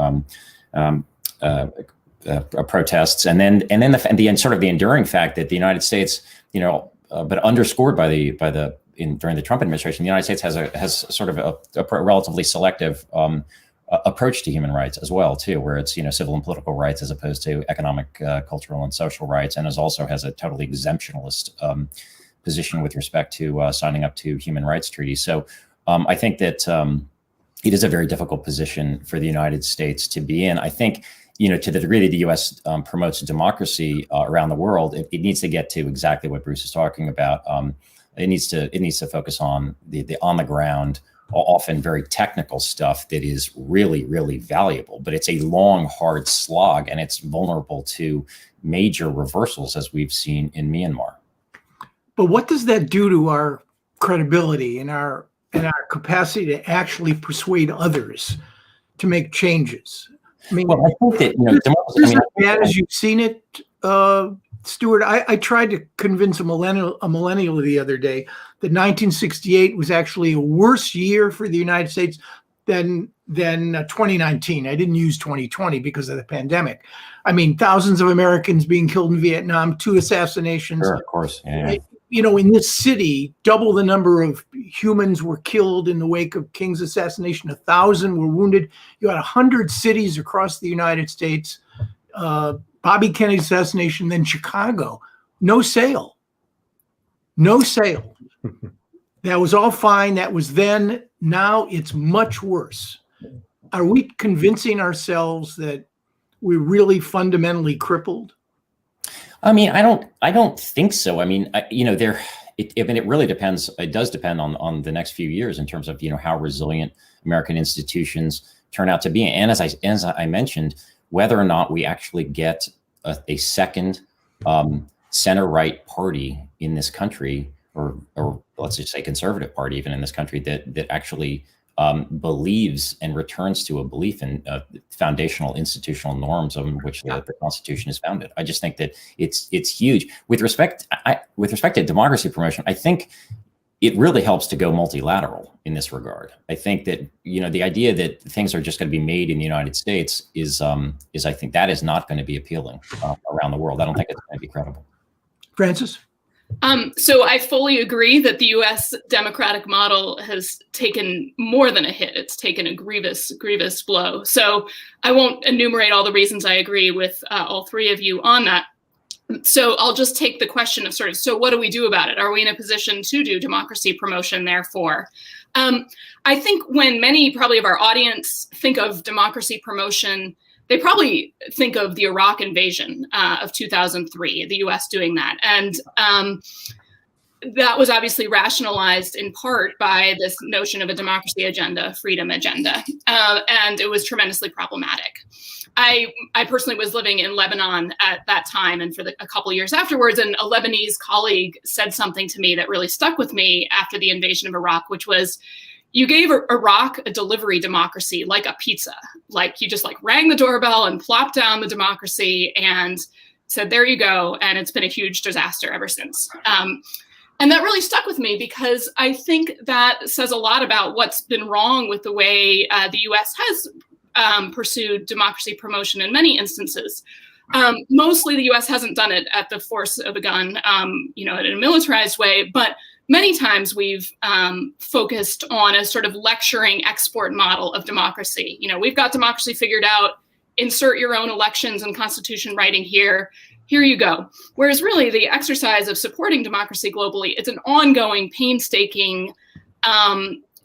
protests, and then the sort of the enduring fact that the United States, but underscored during the Trump administration, the United States has sort of a relatively selective approach to human rights as well too, where it's civil and political rights as opposed to economic, cultural, and social rights, and also has a totally exemptionalist position with respect to signing up to human rights treaties. So I think that it is a very difficult position for the United States to be in. I think, to the degree that the U.S. Promotes democracy around the world, it needs to get to exactly what Bruce is talking about. It needs to focus on the on the ground, often very technical stuff that is really, really valuable. But it's a long, hard slog, and it's vulnerable to major reversals, as we've seen in Myanmar. But what does that do to our credibility and our capacity to actually persuade others to make changes? I mean, well, I think that as bad as you've seen it, Stewart. I tried to convince a millennial the other day that 1968 was actually a worse year for the United States than 2019. I didn't use 2020 because of the pandemic. I mean, thousands of Americans being killed in Vietnam, 2 assassinations. Sure, of course. Yeah. In this city, double the number of humans were killed in the wake of King's assassination. 1,000 were wounded. You had 100 cities across the United States. Bobby Kennedy's assassination, then Chicago. No sale. That was all fine. That was then. Now it's much worse. Are we convincing ourselves that we're really fundamentally crippled? I mean, I don't think so. I mean, I mean, it really depends. It does depend on the next few years in terms of, how resilient American institutions turn out to be. And as I mentioned, whether or not we actually get a second center-right party in this country, or let's just say conservative party even in this country that actually believes and returns to a belief in foundational institutional norms on which the Constitution is founded. I just think that it's huge. With respect to democracy promotion, I think it really helps to go multilateral in this regard. I think that, the idea that things are just going to be made in the United States is I think that is not going to be appealing around the world. I don't think it's going to be credible. Francis? So I fully agree that the U.S. democratic model has taken more than a hit. It's taken a grievous blow. So I won't enumerate all the reasons I agree with all three of you on that. So I'll just take the question of so what do we do about it? Are we in a position to do democracy promotion, therefore? I think when many probably of our audience think of democracy promotion, they probably think of the Iraq invasion of 2003, the U.S. doing that. And that was obviously rationalized in part by this notion of a democracy agenda, freedom agenda. And it was tremendously problematic. I personally was living in Lebanon at that time and for a couple of years afterwards, and a Lebanese colleague said something to me that really stuck with me after the invasion of Iraq, which was, you gave Iraq a delivery democracy like a pizza. Like you just rang the doorbell and plopped down the democracy and said, there you go. And it's been a huge disaster ever since. And that really stuck with me because I think that says a lot about what's been wrong with the way the US has pursued democracy promotion in many instances. Mostly the US hasn't done it at the force of a gun, in a militarized way, but many times we've focused on a sort of lecturing export model of democracy. We've got democracy figured out, insert your own elections and constitution writing here you go. Whereas really the exercise of supporting democracy globally, it's an ongoing, painstaking,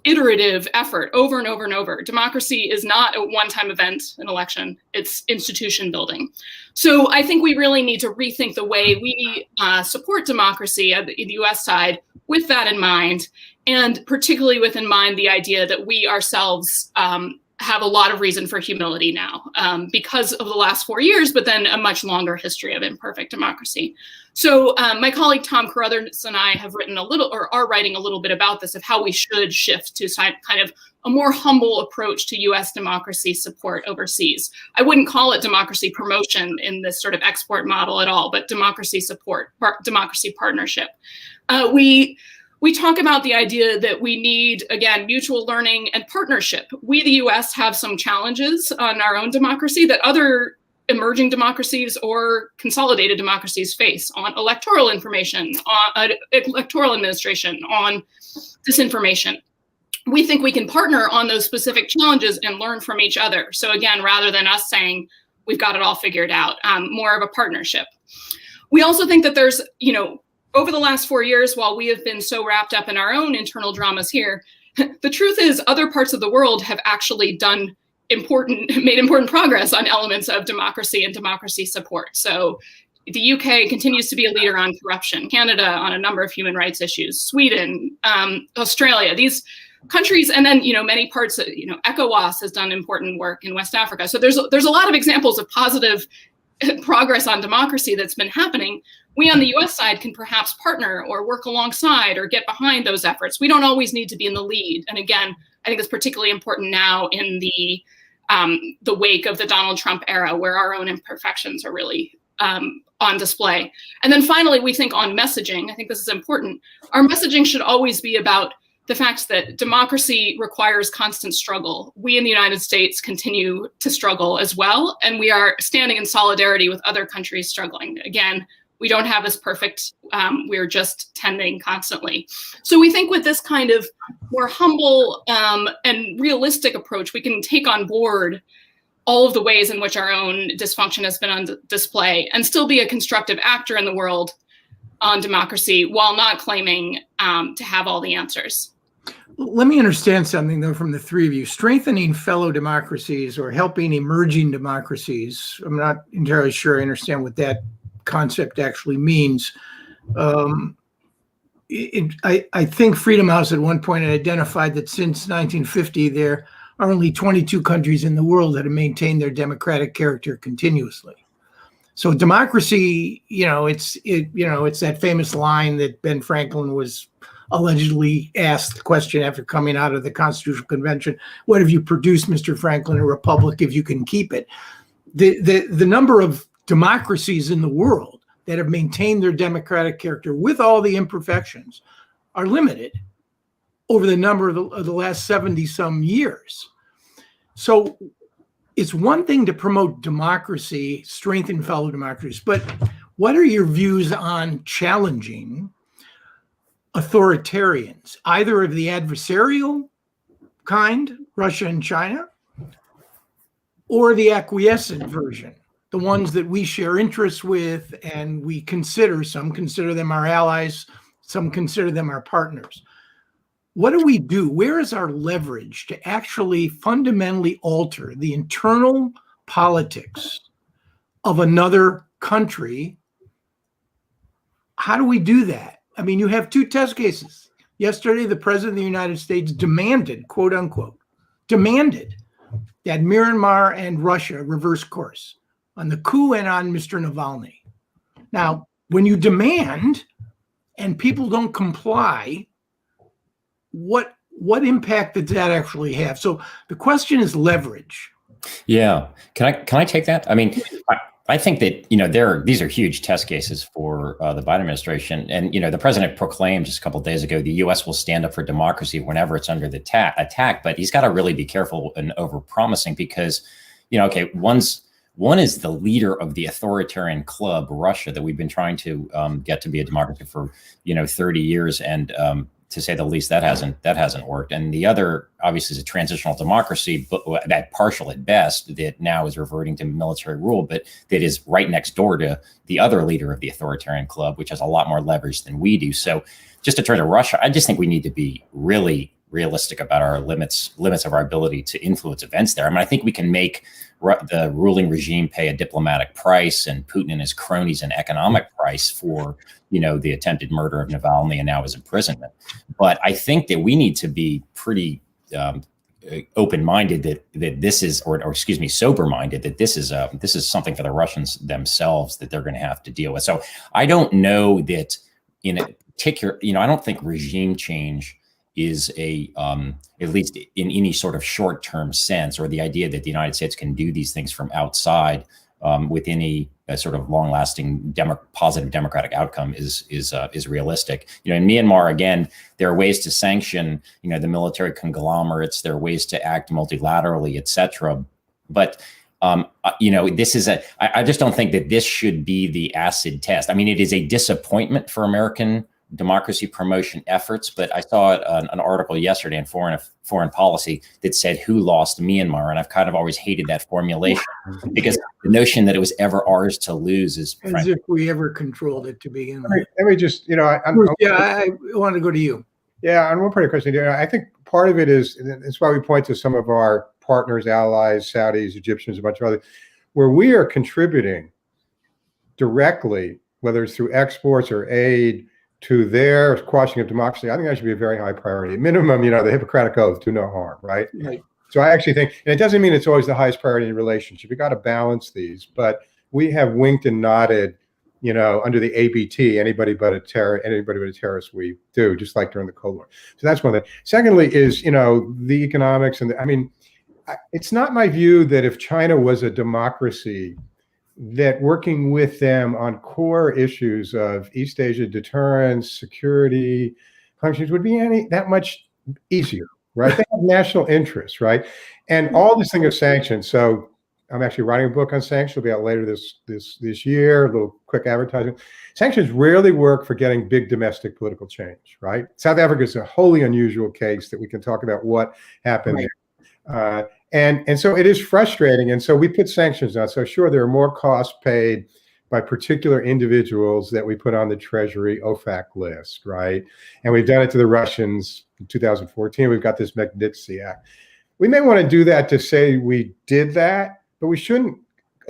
iterative effort over and over and over. Democracy is not a one-time event, an election, it's institution building. So I think we really need to rethink the way we support democracy at the US side with that in mind, and particularly with in mind the idea that we ourselves have a lot of reason for humility now because of the last 4 years, but then a much longer history of imperfect democracy. So my colleague Tom Carruthers and I have written are writing a little bit about this, of how we should shift to kind of a more humble approach to US democracy support overseas. I wouldn't call it democracy promotion in this sort of export model at all, but democracy support, democracy partnership. We talk about the idea that we need, again, mutual learning and partnership. We, the US, have some challenges on our own democracy that other emerging democracies or consolidated democracies face on electoral information, on electoral administration, on disinformation. We think we can partner on those specific challenges and learn from each other. So again, rather than us saying we've got it all figured out, more of a partnership. We also think that there's, over the last 4 years, while we have been so wrapped up in our own internal dramas here, the truth is other parts of the world have actually made important progress on elements of democracy and democracy support. So the UK continues to be a leader on corruption, Canada on a number of human rights issues, Sweden, Australia, these countries, and then many parts of ECOWAS has done important work in West Africa. So there's a lot of examples of positive progress on democracy that's been happening. We on the US side can perhaps partner or work alongside or get behind those efforts. We don't always need to be in the lead. And again, I think it's particularly important now in the wake of the Donald Trump era, where our own imperfections are really on display. And then finally, we think on messaging. I think this is important. Our messaging should always be about the fact that democracy requires constant struggle. We in the United States continue to struggle as well, and we are standing in solidarity with other countries struggling. Again, we don't have this perfect, we're just tending constantly. So we think with this kind of more humble and realistic approach, we can take on board all of the ways in which our own dysfunction has been on display and still be a constructive actor in the world on democracy while not claiming to have all the answers. Let me understand something, though, from the three of you. Strengthening fellow democracies or helping emerging democracies, I'm not entirely sure I understand what that concept actually means. I think Freedom House at one point had identified that since 1950, there are only 22 countries in the world that have maintained their democratic character continuously. So democracy, it's that famous line that Ben Franklin was allegedly asked the question after coming out of the Constitutional Convention: "What have you produced, Mr. Franklin? A republic, if you can keep it." The number of democracies in the world that have maintained their democratic character with all the imperfections are limited over the number of the last 70 some years. So it's one thing to promote democracy, strengthen fellow democracies, but what are your views on challenging authoritarians, either of the adversarial kind, Russia and China, or the acquiescent version, the ones that we share interests with and we consider, some consider them our allies, some consider them our partners. What do we do? Where is our leverage to actually fundamentally alter the internal politics of another country? How do we do that? I mean, you have two test cases. Yesterday, the President of the United States demanded, quote unquote, demanded that Myanmar and Russia reverse course on the coup and on Mr. Navalny. Now, when you demand and people don't comply, what impact does that actually have? So the question is leverage. Yeah. Can I take that? I mean, I think that, these are huge test cases for the Biden administration. And, the president proclaimed just a couple of days ago, the U.S. will stand up for democracy whenever it's under the attack. But he's got to really be careful and over-promising because, one is the leader of the authoritarian club, Russia, that we've been trying to get to be a democracy for, 30 years. And to say the least, that hasn't worked. And the other, obviously, is a transitional democracy, but that partial at best, that now is reverting to military rule, but that is right next door to the other leader of the authoritarian club, which has a lot more leverage than we do. So just to turn to Russia, I just think we need to be really realistic about our limits of our ability to influence events there. I mean, I think we can make the ruling regime pay a diplomatic price and Putin and his cronies an economic price for, the attempted murder of Navalny and now his imprisonment. But I think that we need to be pretty open-minded that this is, sober-minded that this is something for the Russians themselves that they're going to have to deal with. So I don't know that in a particular, I don't think regime change is at least in any sort of short-term sense, or the idea that the United States can do these things from outside with any sort of long-lasting positive democratic outcome is realistic. In Myanmar, again, there are ways to sanction, the military conglomerates. There are ways to act multilaterally, et cetera. But this is I just don't think that this should be the acid test. I mean, it is a disappointment for American democracy promotion efforts, but I saw an article yesterday in Foreign Policy that said who lost Myanmar, and I've kind of always hated that formulation because the notion that it was ever ours to lose is as if we ever controlled it to begin with. Let me just, I want to go to you. Yeah, on one part of the question, I think part of it is, that's why we point to some of our partners, allies, Saudis, Egyptians, a bunch of others, where we are contributing directly, whether it's through exports or aid, to their quashing of democracy. I think that should be a very high priority. Minimum, the Hippocratic Oath, do no harm, right? Right. So I actually think, and it doesn't mean it's always the highest priority in a relationship. You got to balance these, but we have winked and nodded, under the ABT, anybody but a terrorist we do, just like during the Cold War. So that's one thing. Secondly is, the economics and it's not my view that if China was a democracy, that working with them on core issues of East Asia deterrence, security, functions would be that much easier, right? They have national interests, right? And all this thing of sanctions. So I'm actually writing a book on sanctions. It'll be out later this year. A little quick advertising. Sanctions rarely work for getting big domestic political change, right? South Africa is a wholly unusual case that we can talk about what happened there. And so it is frustrating. And so we put sanctions on. So sure, there are more costs paid by particular individuals that we put on the Treasury OFAC list, right? And we've done it to the Russians in 2014. We've got this Magnitsky Act. We may want to do that to say we did that, but we shouldn't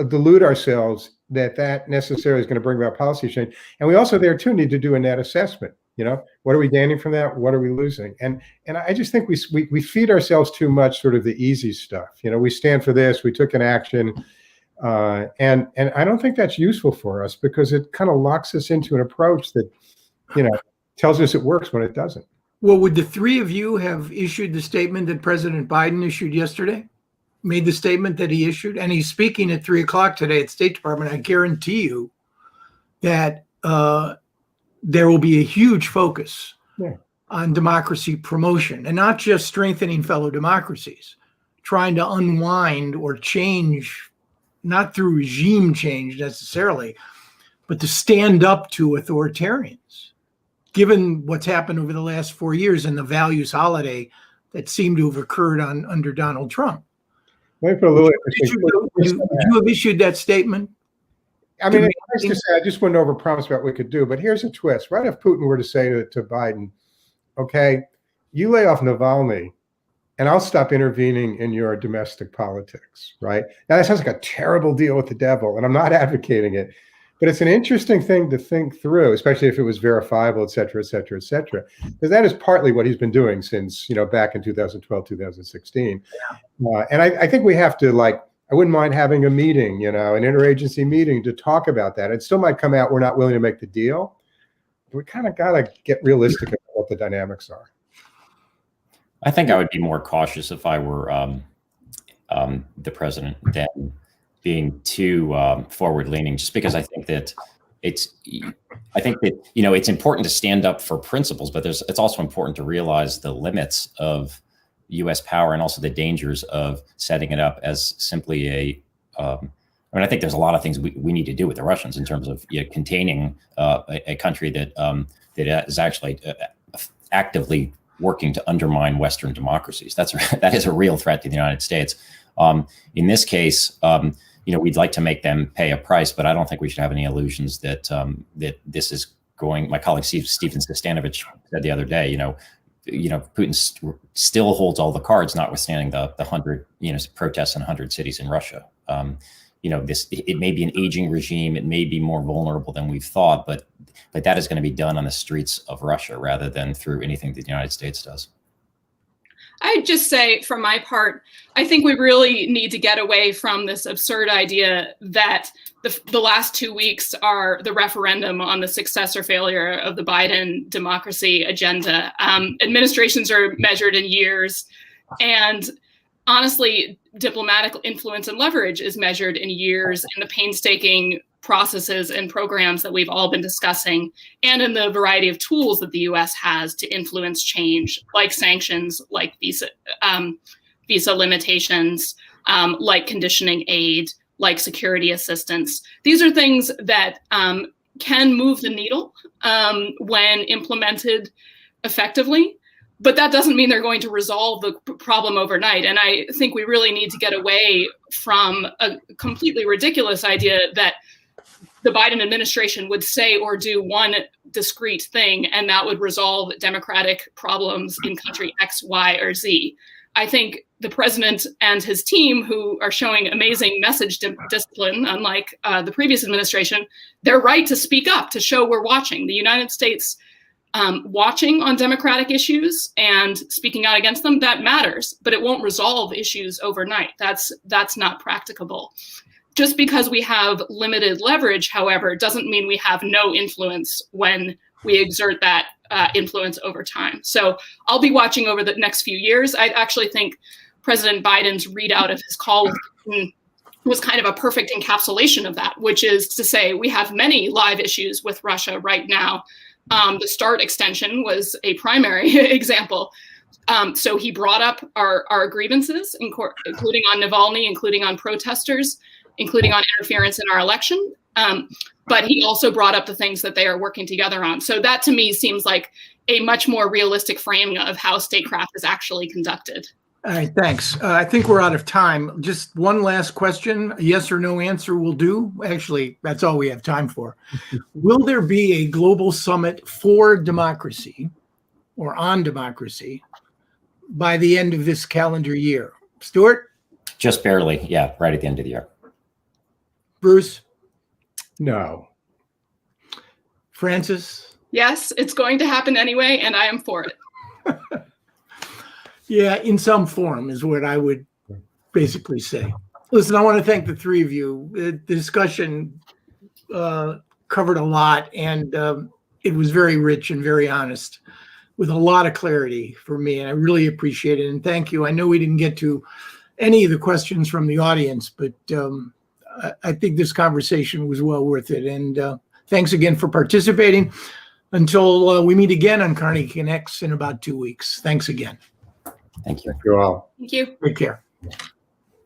delude ourselves that necessarily is going to bring about policy change. And we also there too need to do a net assessment. You know, what are we gaining from that? What are we losing? And I just think we feed ourselves too much sort of the easy stuff. You know, we stand for this, we took an action, and I don't think that's useful for us, because it kind of locks us into an approach that, you know, tells us it works when it doesn't. Well, would the three of you have issued the statement that President Biden issued yesterday? Made the statement that he issued, and he's speaking at 3:00 today at State Department. I guarantee you that there will be a huge focus on democracy promotion, and not just strengthening fellow democracies, trying to unwind or change, not through regime change necessarily, but to stand up to authoritarians, given what's happened over the last 4 years and the values holiday that seemed to have occurred under Donald Trump. Let me put a little. Would you have issued that statement? I mean, it's nice to say, I just wouldn't overpromise about what we could do, but here's a twist. Right if Putin were to say to Biden, okay, you lay off Navalny and I'll stop intervening in your domestic politics, right? Now, that sounds like a terrible deal with the devil, and I'm not advocating it, but it's an interesting thing to think through, especially if it was verifiable, et cetera, et cetera, et cetera. Because that is partly what he's been doing since, you know, back in 2012, 2016. Yeah. And I think we have to, like, I wouldn't mind having a meeting, you know, an interagency meeting to talk about that. It still might come out we're not willing to make the deal. But we kind of got to get realistic about what the dynamics are. I think I would be more cautious if I were the president than being too forward-leaning, just because I think that you know, it's important to stand up for principles, but it's also important to realize the limits of U.S. power and also the dangers of setting it up as simply I mean, I think there's a lot of things we need to do with the Russians in terms of, you know, containing a country that is actually actively working to undermine Western democracies. That is a real threat to the United States. In this case, you know, we'd like to make them pay a price, but I don't think we should have any illusions that that this is going. My colleague Stephen Sestanovich said the other day, you know, Putin still holds all the cards, notwithstanding the 100, you know, protests in 100 cities in Russia. You know, it may be an aging regime, it may be more vulnerable than we've thought, but that is going to be done on the streets of Russia rather than through anything that the United States does. I'd just say, for my part, I think we really need to get away from this absurd idea that the last 2 weeks are the referendum on the success or failure of the Biden democracy agenda. Administrations are measured in years, and honestly, diplomatic influence and leverage is measured in years in the painstaking processes and programs that we've all been discussing, and in the variety of tools that the U.S. has to influence change, like sanctions, like visa limitations, like conditioning aid, like security assistance. These are things that can move the needle when implemented effectively. But that doesn't mean they're going to resolve the problem overnight. And I think we really need to get away from a completely ridiculous idea that the Biden administration would say or do one discrete thing, and that would resolve democratic problems in country X, Y, or Z. I think the president and his team, who are showing amazing message discipline, unlike the previous administration, they're right to speak up, to show we're watching. The United States watching on democratic issues and speaking out against them, that matters, but it won't resolve issues overnight. That's not practicable. Just because we have limited leverage, however, doesn't mean we have no influence when we exert that influence over time. So I'll be watching over the next few years. I actually think President Biden's readout of his call with Putin was kind of a perfect encapsulation of that, which is to say we have many live issues with Russia right now. The START extension was a primary example. So he brought up our grievances, including on Navalny, including on protesters, including on interference in our election. But he also brought up the things that they are working together on. So that to me seems like a much more realistic framing of how statecraft is actually conducted. All right, thanks. I think we're out of time. Just one last question. A yes or no answer will do. Actually, that's all we have time for. Will there be a global summit for democracy or on democracy by the end of this calendar year? Stewart? Just barely, yeah, right at the end of the year. Bruce? No. Francis? Yes, it's going to happen anyway, and I am for it. Yeah, in some form is what I would basically say. Listen, I want to thank the three of you. The discussion covered a lot, and it was very rich and very honest with a lot of clarity for me, and I really appreciate it. And thank you. I know we didn't get to any of the questions from the audience, but I think this conversation was well worth it. And thanks again for participating. Until we meet again on Carnegie Connects in about 2 weeks. Thanks again. Thank you. Thank you all. Thank you. Take care.